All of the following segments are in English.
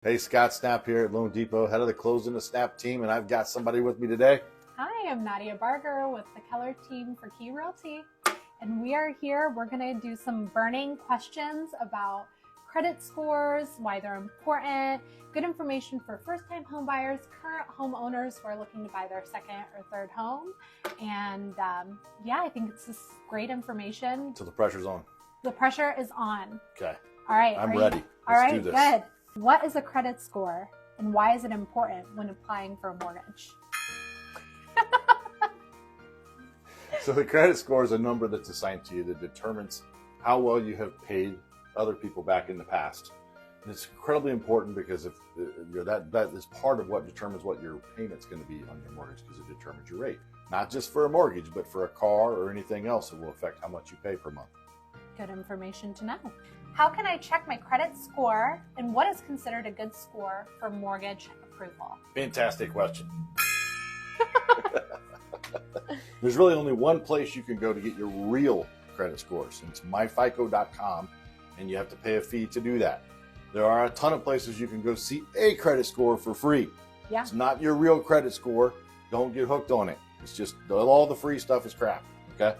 Hey, Scott Snap here at Loan Depot, head of the Closing the Snap team, and I've got somebody with me today. Hi, I'm Nadia Barger with the Keller Team for Realty, and we are here. We're going to do some burning questions about credit scores, why they're important, good information for first-time home buyers, current homeowners who are looking to buy their second or third home, and yeah, I think it's just great information. So the pressure's on. The pressure is on. Okay. All right. I'm ready. Let's do this. Good. What is a credit score, and why is it important when applying for a mortgage? So the credit score is a number that's assigned to you that determines how well you have paid other people back in the past. And it's incredibly important because if that is part of what determines what your payment's going to be on your mortgage, because it determines your rate. Not just for a mortgage, but for a car or anything else, it will affect how much you pay per month. Good information to know. How can I check my credit score, and what is considered a good score for mortgage approval? Fantastic question. There's really only one place you can go to get your real credit scores, and it's myfico.com, and you have to pay a fee to do that. There are a ton of places you can go see a credit score for free. Yeah. It's not your real credit score. Don't get hooked on it. It's just all the free stuff is crap, okay?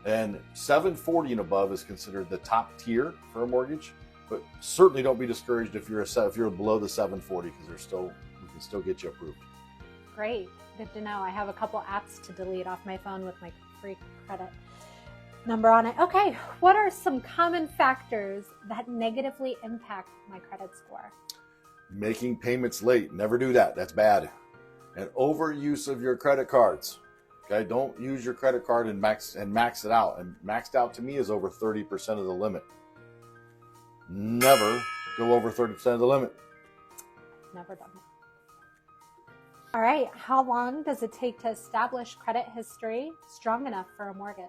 And 740 and above is considered the top tier for a mortgage, but certainly don't be discouraged if you're below the 740, because we can still get you approved. Great, good to know. I have a couple apps to delete off my phone with my free credit number on it. Okay, what are some common factors that negatively impact my credit score? Making payments late, never do that. That's bad. And overuse of your credit cards. Okay, don't use your credit card and max it out. And maxed out to me is over 30% of the limit. Never go over 30% of the limit. Never done that. All right, how long does it take to establish credit history strong enough for a mortgage?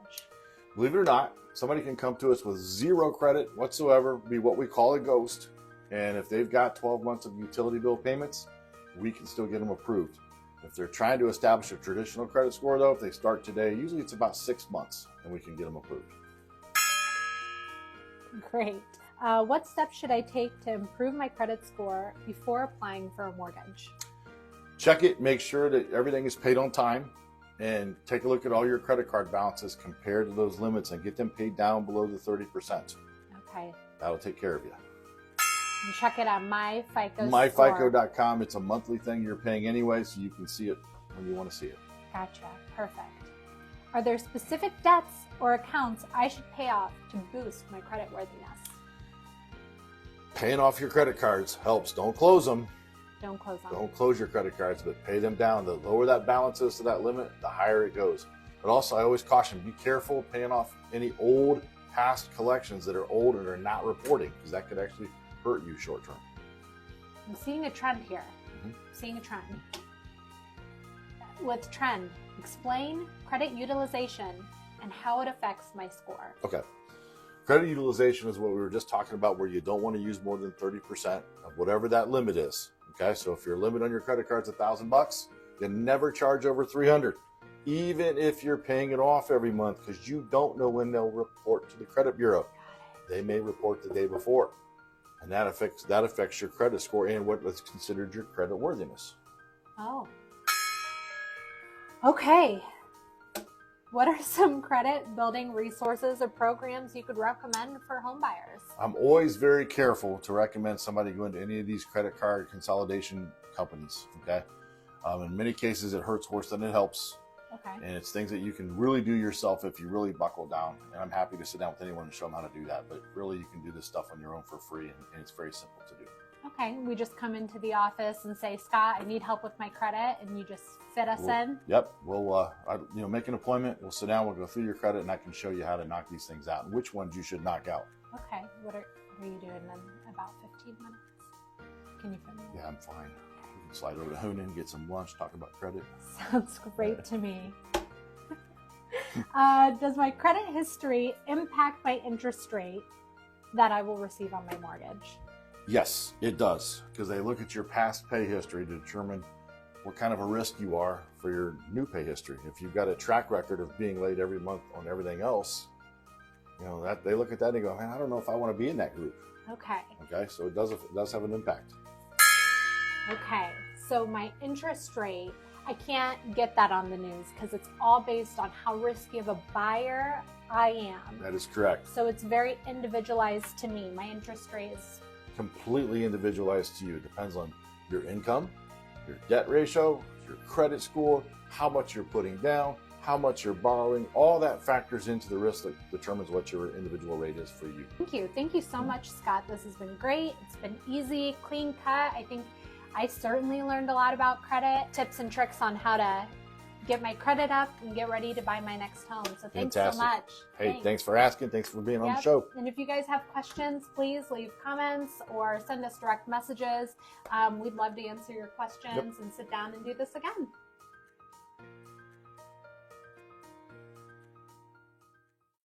Believe it or not, somebody can come to us with zero credit whatsoever, be what we call a ghost. And if they've got 12 months of utility bill payments, we can still get them approved. If they're trying to establish a traditional credit score, though, if they start today, usually it's about 6 months, and we can get them approved. Great. What steps should I take to improve my credit score before applying for a mortgage? Check it, make sure that everything is paid on time, and take a look at all your credit card balances compared to those limits and get them paid down below the 30%. Okay. That'll take care of you. And check it out, MyFICO. MyFICO.com. It's a monthly thing you're paying anyway, so you can see it when you want to see it. Gotcha. Perfect. Are there specific debts or accounts I should pay off to boost my credit worthiness? Paying off your credit cards helps. Don't close them. Don't close them. Don't close your credit cards, but pay them down. The lower that balance is to that limit, the higher it goes. But also, I always caution, be careful paying off any old past collections that are old and are not reporting, because that could actually hurt you short term. I'm seeing a trend here. Seeing a trend. With trend, explain credit utilization and how it affects my score. Okay. Credit utilization is what we were just talking about, where you don't want to use more than 30% of whatever that limit is. Okay, so if your limit on your credit card is $1,000, you never charge over $300, even if you're paying it off every month, because you don't know when they'll report to the credit bureau. They may report the day before, and that affects your credit score and what is considered your credit worthiness. Oh. Okay. What are some credit building resources or programs you could recommend for home buyers? I'm always very careful to recommend somebody go into any of these credit card consolidation companies, okay? In many cases, it hurts worse than it helps. Okay. And it's things that you can really do yourself if you really buckle down. And I'm happy to sit down with anyone and show them how to do that. But really, you can do this stuff on your own for free, and it's very simple to do. Okay, we just come into the office and say, Scott, I need help with my credit, and you just fit us in? Yep. We'll make an appointment. We'll sit down. We'll go through your credit, and I can show you how to knock these things out and which ones you should knock out. Okay. What are you doing in about 15 minutes? Can you fit me? Yeah, I'm fine. We can slide over to Hoonan, get some lunch, talk about credit. Sounds great to me. Does my credit history impact my interest rate that I will receive on my mortgage? Yes, it does, because they look at your past pay history to determine what kind of a risk you are for your new pay history. If you've got a track record of being late every month on everything else, that they look at that and go, man, I don't know if I want to be in that group. Okay. Okay, so it does have an impact. Okay, so my interest rate, I can't get that on the news because it's all based on how risky of a buyer I am. That is correct. So it's very individualized to me. My interest rate is Completely individualized to you. It depends on your income, your debt ratio, your credit score, how much you're putting down, how much you're borrowing. All that factors into the risk that determines what your individual rate is for you. Thank you. Thank you so much, Scott. This has been great. It's been easy, clean cut. I think I certainly learned a lot about credit, tips and tricks on how to get my credit up and get ready to buy my next home. So thanks Fantastic. so much. Hey, thanks for asking. Thanks for being on the show. And if you guys have questions, please leave comments or send us direct messages. We'd love to answer your questions and sit down and do this again.